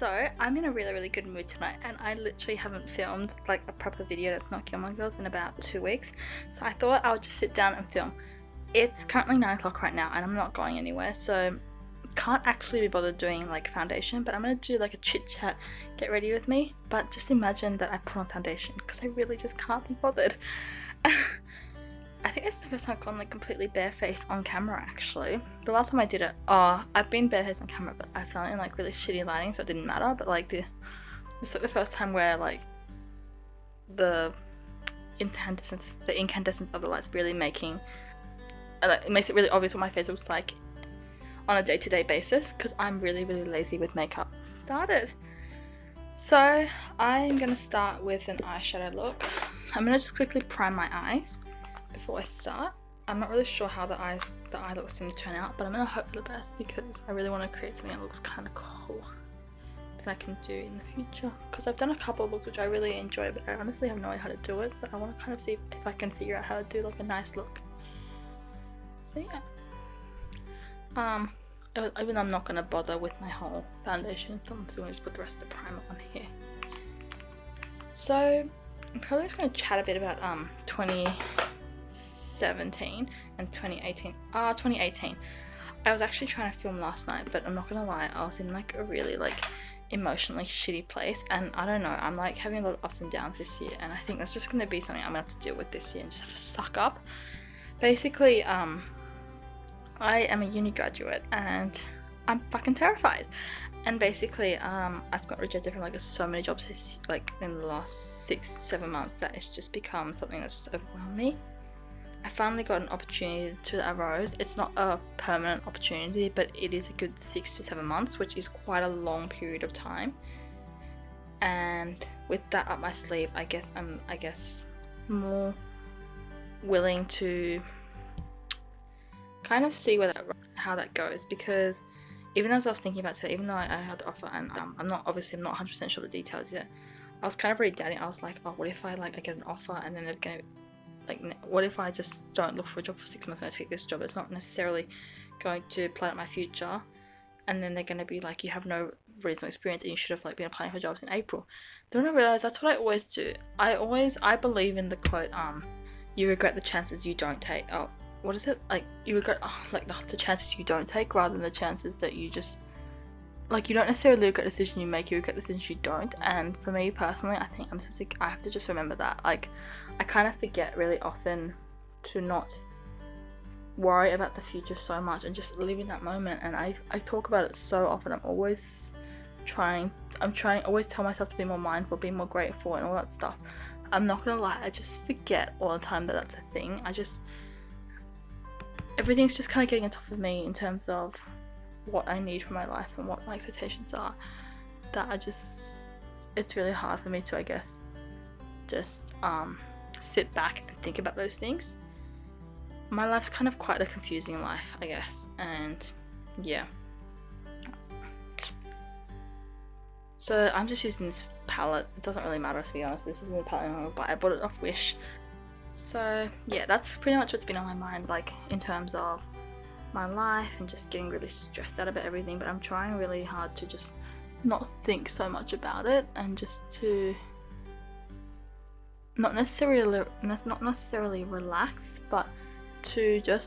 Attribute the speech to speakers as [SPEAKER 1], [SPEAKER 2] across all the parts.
[SPEAKER 1] So I'm in a really good mood tonight, and I literally haven't filmed like a proper video that's not Gilmore Girls in about 2 weeks, so I thought I would just sit down and film. It's currently 9 o'clock right now and I'm not going anywhere, so can't actually be bothered doing like foundation, but I'm gonna do like a chit chat, get ready with me. But just imagine that I put on foundation because I really just can't be bothered. I think this is the first time I've gone like completely barefaced on camera actually. The last time I did it, I've been barefaced on camera, but I found it in like really shitty lighting, so it didn't matter. But like it's like the first time where like the incandescence of the lights really making, it makes it really obvious what my face looks like on a day-to-day basis, because I'm really lazy with makeup. Started. So I'm gonna start with an eyeshadow look. I'm gonna just quickly prime my eyes before I start. I'm not really sure how the eye looks going to turn out, but I'm gonna hope for the best because I really want to create something that looks kind of cool that I can do in the future. Because I've done a couple of looks which I really enjoy, but I honestly have no idea how to do it, so I want to kind of see if I can figure out how to do like a nice look. So yeah. Even though I'm not going to bother with my whole foundation, so I'm just going to put the rest of the primer on here. So I'm probably just going to chat a bit about 2017 and 2018. 2018. I was actually trying to film last night, but I'm not gonna lie, I was in like a really like emotionally shitty place, and I don't know, I'm like having a lot of ups and downs this year, and I think that's just gonna be something I'm gonna have to deal with this year and just have to suck up. Basically, I am a uni graduate and I'm fucking terrified. And basically, I've got rejected from like so many jobs like in the last 6-7 months that it's just become something that's just overwhelmed me. I finally got an opportunity to arose. It's not a permanent opportunity, but it is a good 6 to 7 months, which is quite a long period of time. And with that up my sleeve, I guess I'm more willing to kind of see how that goes, because even as I was thinking about today, even though I had the offer and I'm not 100% sure the details yet, I was kind of really doubting. I was like, oh, what if I get an offer and then they're gonna what if I just don't look for a job for 6 months and I take this job? It's not necessarily going to plan out my future, and then they're going to be like, you have no reasonable experience and you should have been applying for jobs in April. Then I realised that's what I always do. I believe in the quote, you regret the chances you don't take. Oh, what is it? You regret the chances you don't take rather than the chances that you just you don't necessarily regret the decision you make, you regret the decisions you don't. And for me personally, I think I have to just remember that. I kind of forget really often to not worry about the future so much and just live in that moment. And I talk about it so often. I'm always always tell myself to be more mindful, be more grateful and all that stuff. I'm not gonna lie, I just forget all the time that that's a thing. Everything's just kind of getting on top of me in terms of what I need for my life and what my expectations are, that it's really hard for me to, I guess, just sit back and think about those things. My life's kind of quite a confusing life, I guess, and yeah. So I'm just using this palette. It doesn't really matter, to be honest. This isn't the palette, but I bought it off Wish. So yeah, that's pretty much what's been on my mind, in terms of my life and just getting really stressed out about everything. But I'm trying really hard to just not think so much about it and just to not necessarily relax, but to just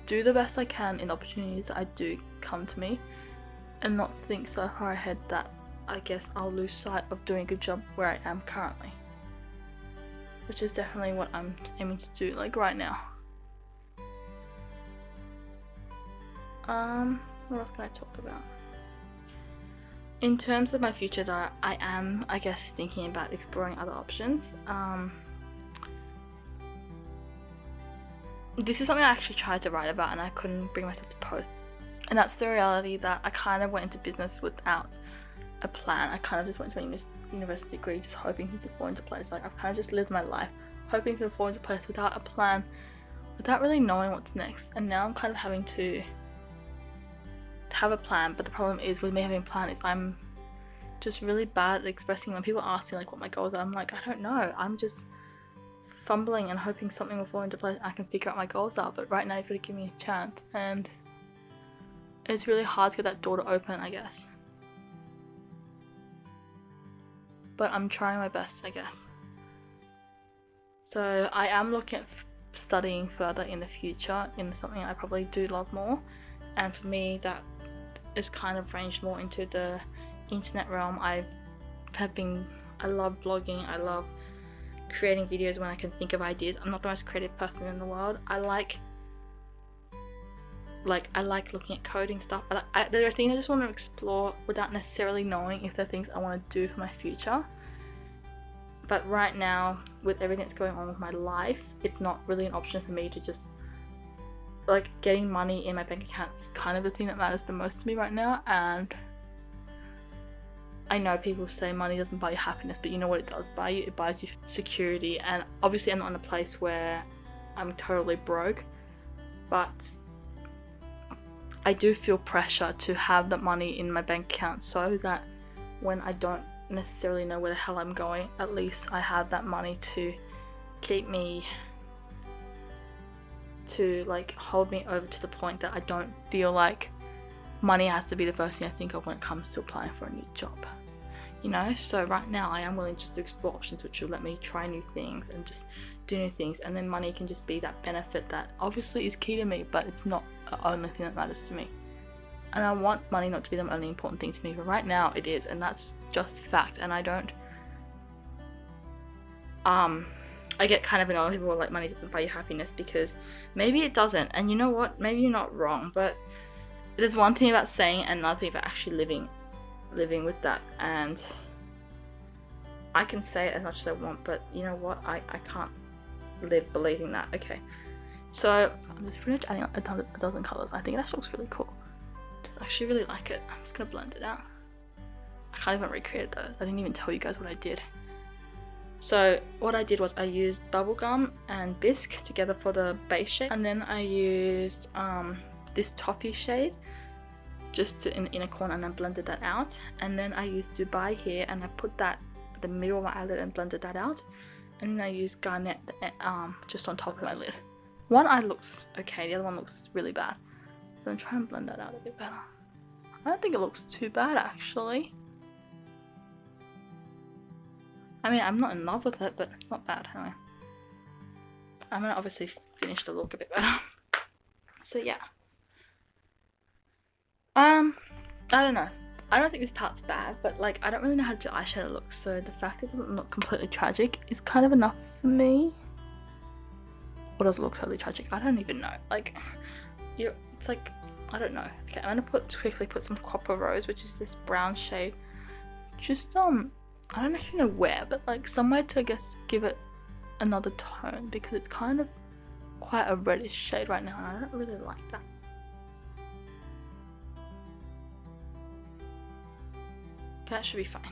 [SPEAKER 1] do the best I can in opportunities that I do come to me, and not think so far ahead that I guess I'll lose sight of doing a good job where I am currently, which is definitely what I'm aiming to do right now. What else can I talk about? In terms of my future though, I am, I guess, thinking about exploring other options. This is something I actually tried to write about and I couldn't bring myself to post. And that's the reality that I kind of went into business without a plan. I kind of just went to a university degree just hoping things would fall into place. I've kind of just lived my life hoping to fall into place without a plan, without really knowing what's next. And now I'm kind of having to have a plan, but the problem is with me having a plan is I'm just really bad at expressing. When people ask me what my goals are, I'm like, I don't know, I'm just fumbling and hoping something will fall into place and I can figure out my goals are. But right now you've got to give me a chance, and it's really hard to get that door to open, I guess. but I'm trying my best, I guess. So I am looking at studying further in the future in something I probably do love more, and for me that is kind of ranged more into the internet realm. I love blogging, I love creating videos when I can think of ideas. I'm not the most creative person in the world. I like looking at coding stuff. There are things I just want to explore without necessarily knowing if they're things I want to do for my future. But right now, with everything that's going on with my life, it's not really an option for me to just, like, getting money in my bank account is kind of the thing that matters the most to me right now. And I know people say money doesn't buy you happiness, but you know what it does buy you? It buys you security. And obviously I'm not in a place where I'm totally broke, but I do feel pressure to have that money in my bank account so that when I don't necessarily know where the hell I'm going, at least I have that money to keep me, to like hold me over to the point that I don't feel like money has to be the first thing I think of when it comes to applying for a new job, you know. So right now I am willing just to explore options which will let me try new things and just do new things, and then money can just be that benefit that obviously is key to me, but it's not the only thing that matters to me. And I want money not to be the only important thing to me, but right now it is, and that's just fact. And I don't I get kind of annoyed when people are like, money doesn't buy you happiness, because maybe it doesn't, and you know what, maybe you're not wrong, but there's one thing about saying and another thing about actually living with that. And I can say it as much as I want, but you know what, I can't live believing that. Okay, so I'm just pretty much adding a dozen colours. I think it actually looks really cool. I actually really like it. I'm just gonna blend it out. I can't even recreate those. I didn't even tell you guys what I did. So what I did was I used bubblegum and bisque together for the base shade, and then I used this toffee shade just in the inner corner, and I blended that out. And then I used Dubai here, and I put that at the middle of my eyelid and blended that out. And then I used Garnet just on top of my lid. One eye looks okay, the other one looks really bad. So I'm trying to blend that out a bit better. I don't think it looks too bad actually. I mean, I'm not in love with it, but it's not bad anyway. I'm gonna obviously finish the look a bit better. So yeah. I don't know. I don't think this part's bad, but like I don't really know how to do eyeshadow looks, so the fact that it doesn't look completely tragic is kind of enough for me. Or does it look totally tragic? I don't even know. Like, it's like, I don't know. Okay, I'm gonna quickly put some Copper Rose, which is this brown shade. Just I don't actually know where, but like somewhere to, I guess, give it another tone, because it's kind of quite a reddish shade right now and I don't really like that. That should be fine.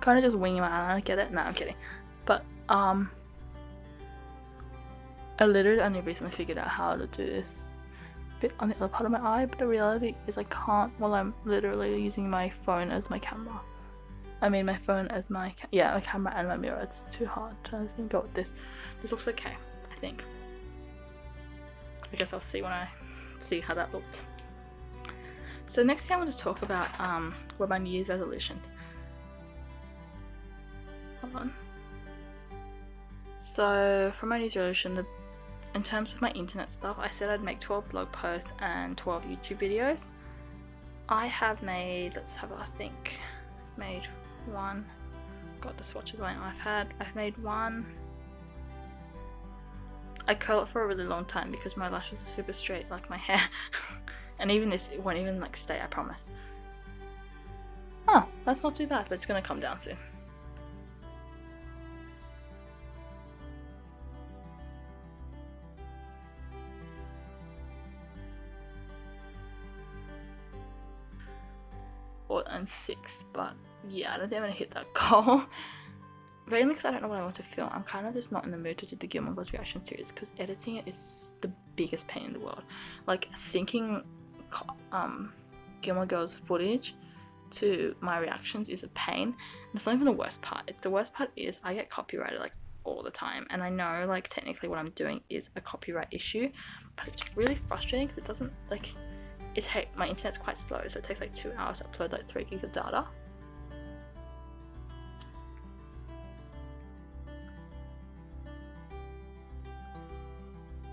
[SPEAKER 1] Kind of just winging my eyeliner, get it? No, I'm kidding. But I literally only recently figured out how to do this bit on the other part of my eye, but the reality is I can't while I'm literally using my phone as my camera. I mean my phone as my my camera and my mirror. It's too hard. I was gonna go with this. This looks okay, I think. I guess I'll see when I see how that looked. So next thing I want to talk about were my New Year's resolutions. Hold on. So for my New Year's resolution, in terms of my internet stuff, I said I'd make 12 blog posts and 12 YouTube videos. I have made, let's have a think, made one, got the swatches on my iPad, I've made one. I curl it for a really long time because my lashes are super straight like my hair. And even this, it won't even like stay, I promise. Oh, that's not too bad, but it's gonna come down soon. And 6, but yeah, I don't think I'm gonna hit that goal. mainly because I don't know what I want to film. I'm kind of just not in the mood to do the Gilmore Girls reaction series because editing it is the biggest pain in the world. Like syncing Gilmore Girls footage to my reactions is a pain. And it's not even the worst part. The worst part is I get copyrighted like all the time, and I know like technically what I'm doing is a copyright issue, but it's really frustrating because it doesn't like my internet's quite slow, so it takes like 2 hours to upload like 3 gigs of data.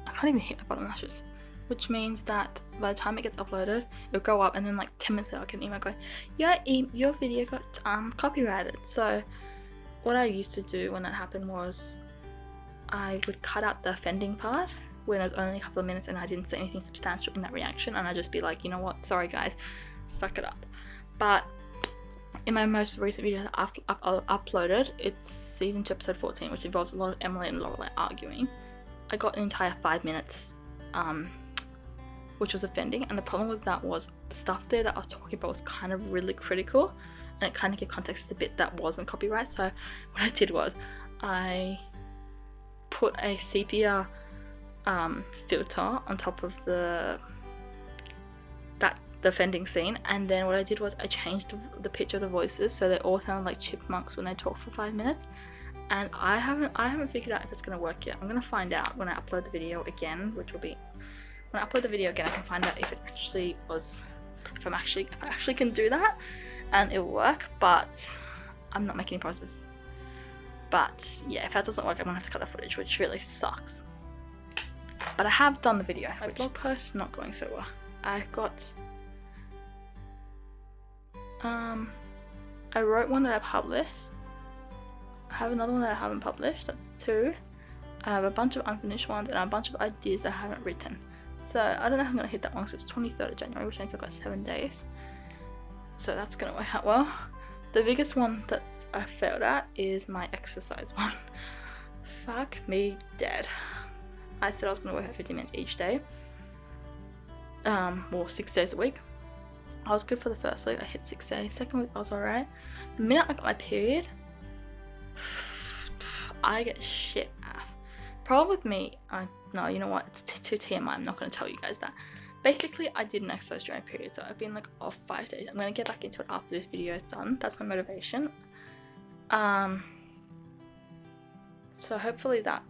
[SPEAKER 1] I can't even hit my bottom lashes, which means that by the time it gets uploaded, it'll go up, and then like 10 minutes later I get an email going, your video got copyrighted. So what I used to do when that happened was I would cut out the offending part when it was only a couple of minutes and I didn't say anything substantial in that reaction, and I'd just be like, you know what, sorry guys, suck it up. But in my most recent video that I've uploaded, it's season 2 episode 14, which involves a lot of Emily and Lorelai arguing. I got an entire 5 minutes, which was offending, and the problem with that was the stuff there that I was talking about was kind of really critical, and it kind of gave context to the bit that wasn't copyright. So what I did was I put a sepia filter on top of the offending scene, and then what I did was I changed the pitch of the voices so they all sound like chipmunks when they talk for 5 minutes. And I haven't figured out if it's gonna work yet. I'm gonna find out when I upload the video again, which will be when I upload the video again. I can find out if it actually was, if I actually can do that, and it will work. But I'm not making any promises. But yeah, if that doesn't work, I'm gonna have to cut the footage, which really sucks. But I have done the video. My blog post not going so well. I got I wrote one that I published. I have another one that I haven't published, that's 2. I have a bunch of unfinished ones and a bunch of ideas that I haven't written. So I don't know if I'm going to hit that one, so it's 23rd of January, which means I've got 7 days. So that's going to work out well. The biggest one that I failed at is my exercise one. Fuck me dead. I said I was going to work out 50 minutes each day. Well, 6 days a week. I was good for the first week, I hit 6 days. Second week I was alright. The minute I got my period, I get shit af. Problem with me, no, you know what, it's too TMI, I'm not going to tell you guys that. Basically, I didn't exercise during my period, so I've been like off 5 days. I'm going to get back into it after this video is done. That's my motivation. So hopefully that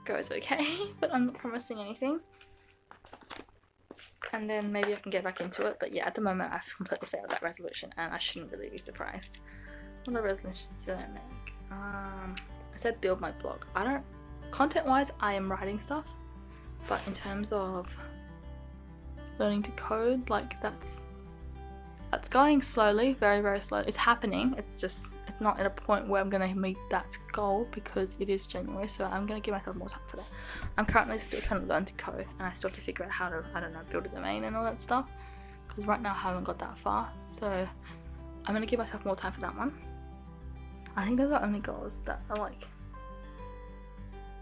[SPEAKER 1] goes okay, but I'm not promising anything. And then maybe I can get back into it, but yeah, at the moment I've completely failed that resolution, and I shouldn't really be surprised. What other resolutions did I make? I said build my blog. Content wise I am writing stuff, but in terms of learning to code, like that's going slowly, very very slow. It's happening, it's not at a point where I'm gonna meet that goal because it is January, so I'm gonna give myself more time for that. I'm currently still trying to learn to code, and I still have to figure out how to, I don't know, build a domain and all that stuff, because right now I haven't got that far, so I'm gonna give myself more time for that one. I think those are only goals that are like,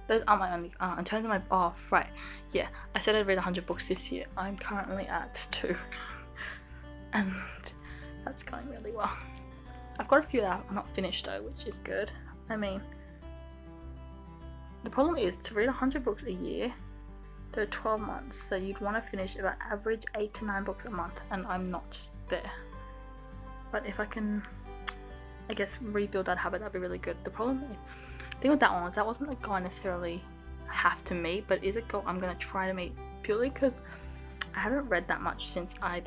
[SPEAKER 1] those are my only, in terms of my, oh right, yeah, I said I'd read 100 books this year. I'm currently at 2, and that's going really well. I've got a few that are not finished though, which is good. I mean, the problem is to read 100 books a year, there are 12 months, so you'd want to finish about average 8 to 9 books a month, and I'm not there. But if I can, I guess, rebuild that habit, that'd be really good. The thing with that one was that wasn't a goal I necessarily have to meet, but it is a goal I'm going to try to meet purely because I haven't read that much since I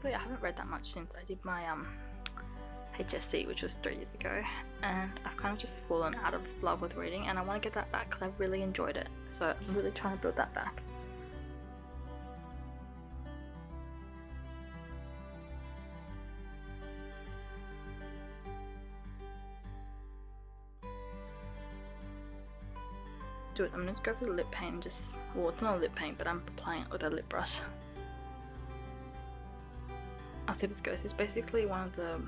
[SPEAKER 1] haven't read that much since I did my HSC, which was 3 years ago, and I've kind of just fallen out of love with reading, and I want to get that back because I really enjoyed it, so I'm really trying to build that back. I'm going to go for the lip paint and just, well, it's not a lip paint, but I'm applying it with a lip brush. I'll see how this goes. It's basically one of the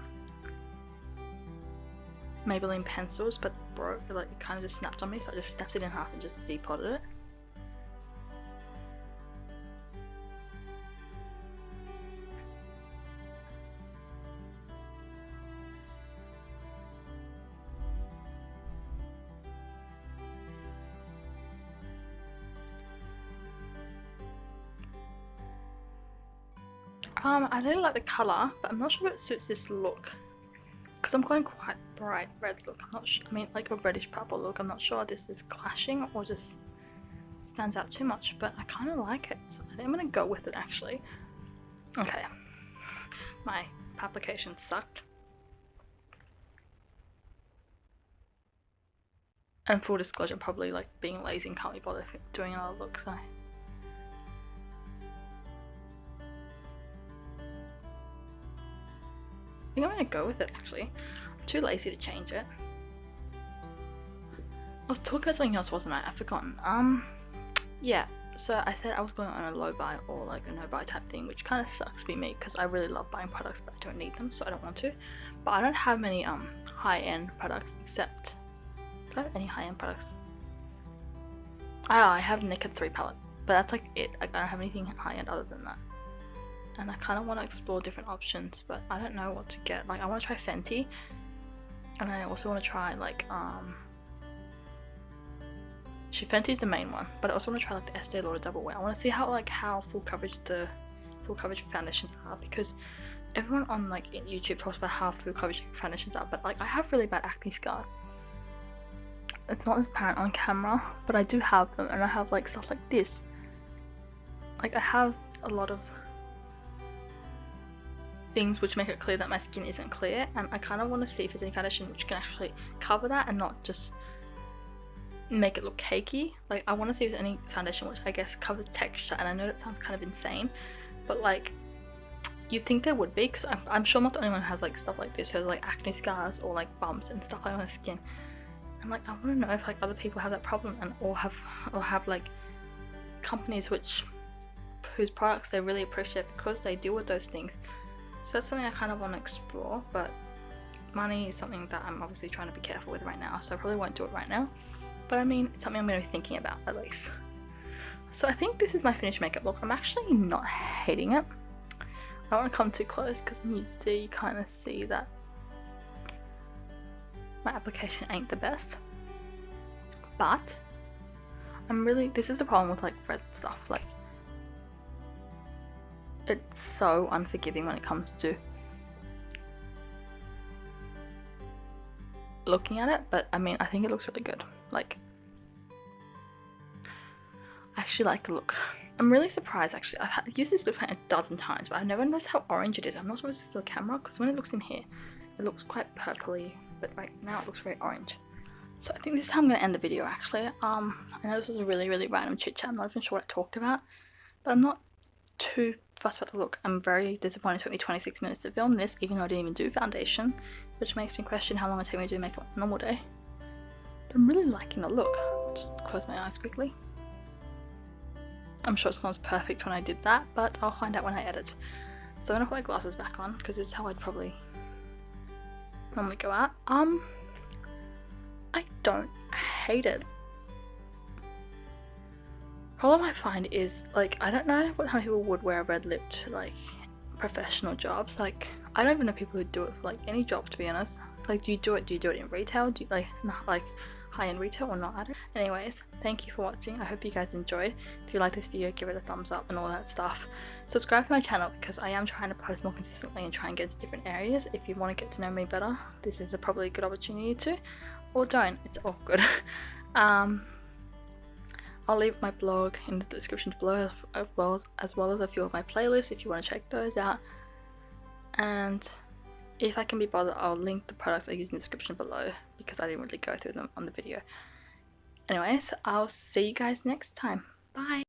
[SPEAKER 1] Maybelline pencils, but broke, like it kind of just snapped on me, so I just snapped it in half and just depotted it. I really like the colour, but I'm not sure if it suits this look. Because I'm going quite bright red look. I'm not sure, I mean like a reddish purple look. I'm not sure this is clashing or just stands out too much, but I kind of like it. So I think I'm going to go with it actually. Okay. My application sucked. And full disclosure, probably like being lazy and can't be bothered doing another look, so. I think I'm gonna go with it actually. I'm too lazy to change it. I was talking about something else, wasn't I? I've forgotten. Yeah, so I said I was going on a low buy or like a no buy type thing, which kind of sucks for me because I really love buying products but I don't need them, so I don't want to. But I don't have many high-end products except, do I have any high-end products? I have Naked 3 palette, but that's like it. Like, I don't have anything high-end other than that. And I kind of want to explore different options, but I don't know what to get. Like, I want to try Fenty, and I also want to try like Fenty's the main one, but I also want to try like the Estee Lauder Double Wear. I want to see how full coverage foundations are, because everyone on like YouTube talks about how full coverage foundations are, but like I have really bad acne scars. It's not as apparent on camera, but I do have them, and I have like stuff like this. Like I have a lot of things which make it clear that my skin isn't clear, and I kind of want to see if there's any foundation which can actually cover that and not just make it look cakey. Like I want to see if there's any foundation which I guess covers texture, and I know that sounds kind of insane, but like you'd think there would be, because I'm sure I'm not the only one who has like stuff like this, who has like acne scars or like bumps and stuff like on her skin. And like I want to know if like other people have that problem, and or have like companies whose products they really appreciate because they deal with those things. So that's something I kind of want to explore, but money is something that I'm obviously trying to be careful with right now, so I probably won't do it right now. But I mean, it's something I'm going to be thinking about at least. So I think this is my finished makeup look. I'm actually not hating it. I don't want to come too close because you do kind of see that my application ain't the best. But this is the problem with like red stuff. Like it's so unforgiving when it comes to looking at it, but I mean I think it looks really good. Like I actually like the look. I'm really surprised actually. I've used this lip a dozen times, but I've never noticed how orange it is. I'm not sure if this is the camera, because when it looks in here it looks quite purpley, but right now it looks very orange. So I think this is how I'm going to end the video actually. I know this was a really random chit chat. I'm not even sure what I talked about, but I'm not too fussed about the look. I'm very disappointed it took me 26 minutes to film this, even though I didn't even do foundation, which makes me question how long it took me to do makeup on a normal day. But I'm really liking the look. I'll just close my eyes quickly. I'm sure it's not as perfect when I did that, but I'll find out when I edit. So I'm going to put my glasses back on, because this is how I'd probably normally go out. I don't hate it. Problem I find is, like, I don't know how many people would wear a red lip to, like, professional jobs. Like, I don't even know people who do it for, like, any job, to be honest. Like, do you do it in retail? Do you, like high-end retail or not? I don't. Anyways, thank you for watching. I hope you guys enjoyed. If you like this video, give it a thumbs up and all that stuff. Subscribe to my channel, because I am trying to post more consistently and try and get to different areas. If you want to get to know me better, this is probably a good opportunity to. Or don't, it's all good. I'll leave my blog in the description below, as well as a few of my playlists if you want to check those out. And if I can be bothered, I'll link the products I use in the description below, because I didn't really go through them on the video. Anyways, I'll see you guys next time. Bye!